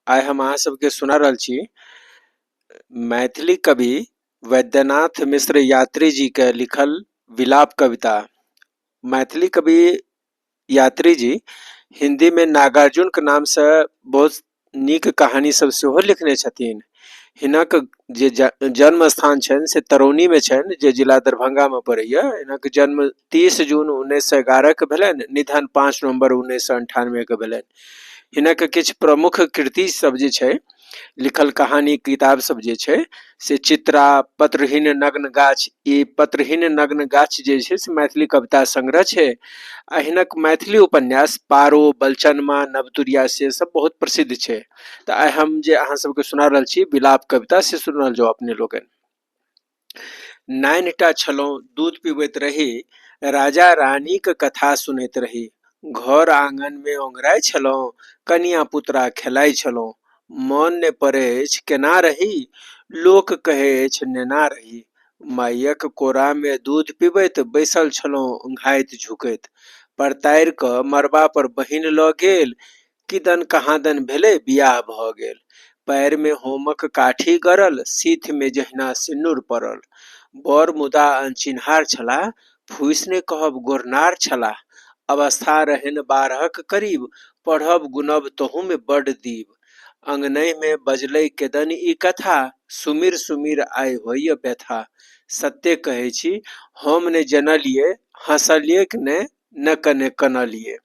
आइ हम अहाँ सबके सुना रहल छी मैथिली कवि वैद्यनाथ मिश्र यात्री जी के लिखल विलाप कविता। मैथिली कवि यात्री जी हिंदी में नागार्जुन के नाम से बहुत नीक कहानी सब सेहो लिखने छथिन। हिनक जे जन्म स्थान छनि से तरौनी में छनि, जे जिला दरभंगा में पड़ैया। हिनक जन्म 30 जून 1911 के भेलनि, निधन 5 नवंबर 1998 के भेलनि। हिनक किछु प्रमुख कृति सब जे छै, लिखल कहानी किताब सब जे छै से चित्रा, पत्रहीन नग्न गाछ। ई पत्रहीन नग्न गाछ जे छै से मैथिली कविता संग्रह छै। आ हिनक मैथिली उपन्यास पारो, बलचनमा, नवतुरिया से सब बहुत प्रसिद्ध छै। तऽ आइ हम जे अहाँ सबके सुना रहल छी विलाप कविता से सुन रहल जाउ अपने लोगन। नानिटा छलहुँ, दूध पीबैत रही, राजा रानीक कथा सुनैत रही। घर आंगन में ओंघराइ छलहुँ, कनिया पुतरा खेलाइ छलहुँ। मन ने पड़ै अछि केना रही, लोक कहै अछि नेना रही। मायक कोरा में दूध पीबैत बैसल छलहुँ ओंघाइत झुकैत। परतारि कऽ मड़बा पर बहिन लऽ गेल, किदन कहाँदन भेलै बियाह भऽ गेल। पैर में होमक काठी गड़ल, सीथ में जहिना सिन्नूर पड़ल। बर मुदा अनचिन्हार छलाह, फूसि ने कहब गोरनार छलाह। अवस्था रहनि 12क करीब, पढ़ब गुनब तहू में बड्ड दीब। अंगनहि में बजलै केदन ई कथा, सुमिर सुमिर आइ होइए व्यथा। सत्ते कहै छी हम ने जनलियै, हंसलियै ने न कने कनलियै।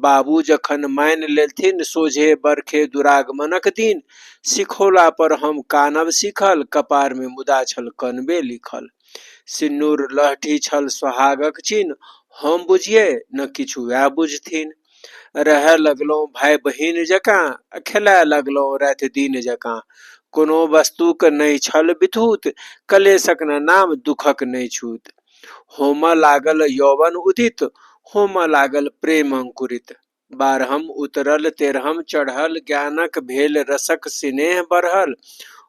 बाबू जखन मानि लेलथिन सोझे बरखे दुरागमनक दिन। सिखौला पर हम कानब सीखल, कपार में मुदा छल कनबे लिखल। सिन्नूर लहठी छल सोहागक चिन्ह, हम बुझियै न किछु वैह बुझथिन। रहय लगलहुँ भाय बहिन जकाँ, खेलाय लगलहुँ राति दिन जकाँ। कोनो वस्तुक नहि छल बिथूत, कलेशक न नाम दुखक नहि छूत। होमऽ लागल यौवन उदित, होमऽ लागल प्रेम अंकुरित। 12हम उतरल 13हम चढ़ल, ज्ञानक भेल रसक स्नेह बढ़ल।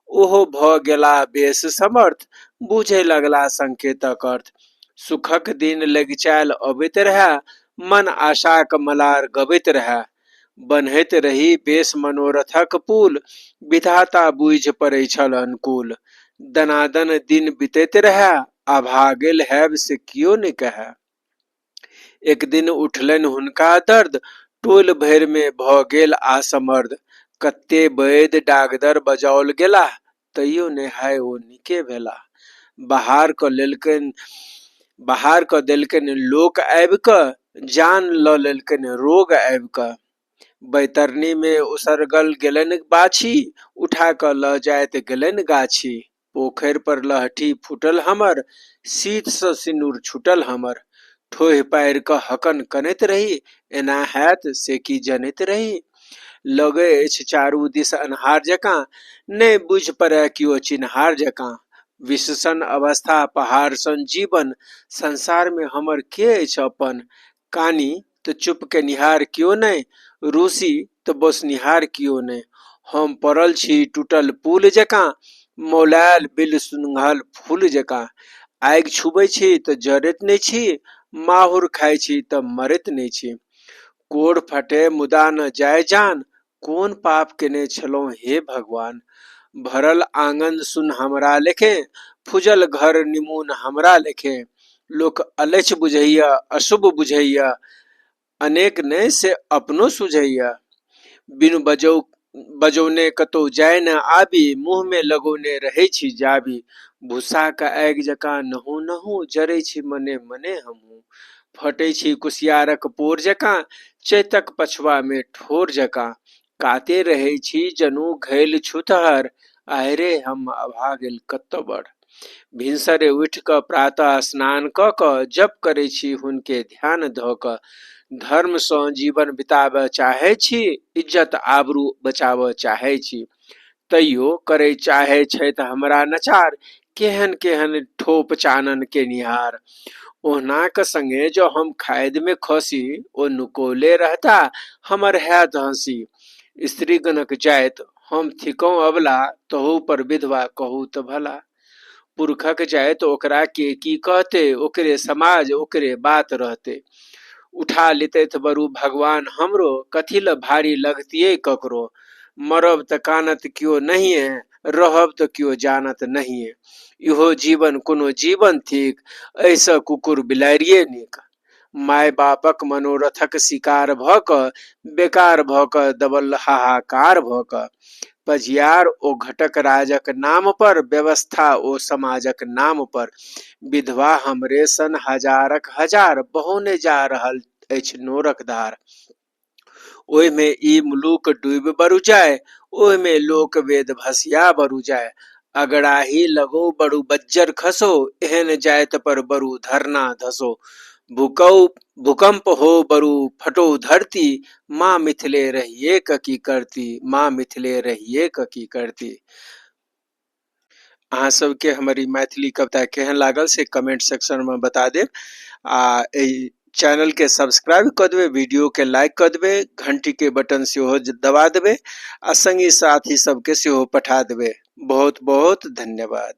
ओहो भऽ गेला बेस समर्थ, बुझे लगला संकेतक अर्थ। सुखक दिन लगिचायल अबैत रहै, मन आशाक मलार गबैत रहै। बन्हैत रही बेस मनोरथक पुल, विधाता बुझि पड़ै छल अनुकूल। दनादन दिन बीतैत रहै, आभागेल हैब से कियो नहि कहै। एक दिन उठलनि हुनका दर्द, टोल भरि में भऽ गेल आसमर्द। कते वैद्य डागदर बजाओल गेलाह, तैयो ने हाय ओ नीके भेलाह। बहार कऽ देलकनि लोक आबि कऽ, जान लऽ लेलकनि रोग आबि कऽ। बैतरनी में उसरगल गेलनि बाछी, उठा कऽ लऽ जाइत गेलनि गाछी। पोखरि पर लहठी फूटल हमर, सीत सँ सिन्दूर छूटल हमर। ठोहि पारि कऽ हकन कनैत रही, एना हैत से की जनैत रही। लगै अछि चारू दिस अन्हार जकाँ, नहि बुझि पड़य कियो चिन्हार जकाँ। विषसन अवस्था पहाड़ सन जीवन, संसार में हमर के अछि अपन। कानी तऽ चुप के निहार कियो नहि, रूसी तऽ बसनिहार कियो नहि। हम पड़ल छी टूटल पुल जकाँ, मौलायल बिल सुंघल फूल जकाँ। आगि छुबै छी तऽ जरैत नहि छी, माहुर खाइ छी तऽ मरैत नहि छी। कोढ़ फटे मुदा न जाय जान, कोन पाप केने छलहुँ हे भगवान। भरल आंगन सुन हमरा लेखे, फुजल घर निमून हमरा लेखे। लोक अलछि बुझैया अशुभ बुझैया, अनेक ने से अपनो सुझैया। बिनु बजौने कतौ जाय न आबी, मुँह में लगौने रहै छी जाबी। भूसा का आगि जकाँ नहु नहु, जरै छी मने मने हमहूँ। फटै छी कुसियारक पोर जकाँ, चैतक पछुआ में ठोर जकाँ। काते रहै छी जनु घैल छूतहर, आहि रे हम अभागिल कतऽ बड़। भिनसरे उठि कऽ प्रातः स्नान कऽ कऽ, जप करै छी हुनके ध्यान धऽ कऽ। धर्म सँ जीवन बिताबऽ चाहै छी, इज्जत आबरू बचाबऽ चाहै छी। तैयो करै चाहै छथि हमरा नचार, केहन केहन ठोप चानन के निहार। ओहनाक संगे जँ हम खाधि में खसी, ओ नुकौले रहता हमर हैत हँसी। स्त्रीगणक जाइत हम थिकहुँ अबला, तहु पर विधवा कहू तऽ भला। पुरखक जाइत ओकरा के की कहते, ओकरे समाज ओकरे बात रहते। उठा लेतैथ बरु भगवान हमरो, कथी ल भारी लगतियै ककरो। मरब त कानत क्यों नहीं है, रहब त क्यों जानत नहीं है। इहो जीवन कोनो जीवन थिक, ऐसा कुकुर बिलारिये नीक। माय बापक मनोरथक शिकार भ क, बेकार भ क दबल हाहाकार भ क। पजियार ओ घटक राजक नाम पर, व्यवस्था ओ समाजक नाम पर। विधवा हमरे सन हजारक हजार, बहौने जा रहल अछि नोरक धार। ओहि में ई मुलूक डूबि बरु जाय, ओहि में लोक वेद भसिया बरु जाय। अगड़ाही लगो बड़ू बज्जर खसो, एहन जायत पर बरु धरना धसो। भूकौ भूकंप हो बरु फटो धरती, माँ मिथिले रहिए ककी करती, माँ मिथिले रहिए ककी करती। अहाँ सबके हमारी मैथिली कविता केहन लागल से कमेंट सेक्शन में बता देब। आ चैनल के सब्सक्राइब कर देबे, वीडियो के लाइक कर देबे, घंटी के बटन सेहो दबा देबे आ संगी साथी सबके सेहो पठा देबे। बहुत बहुत धन्यवाद।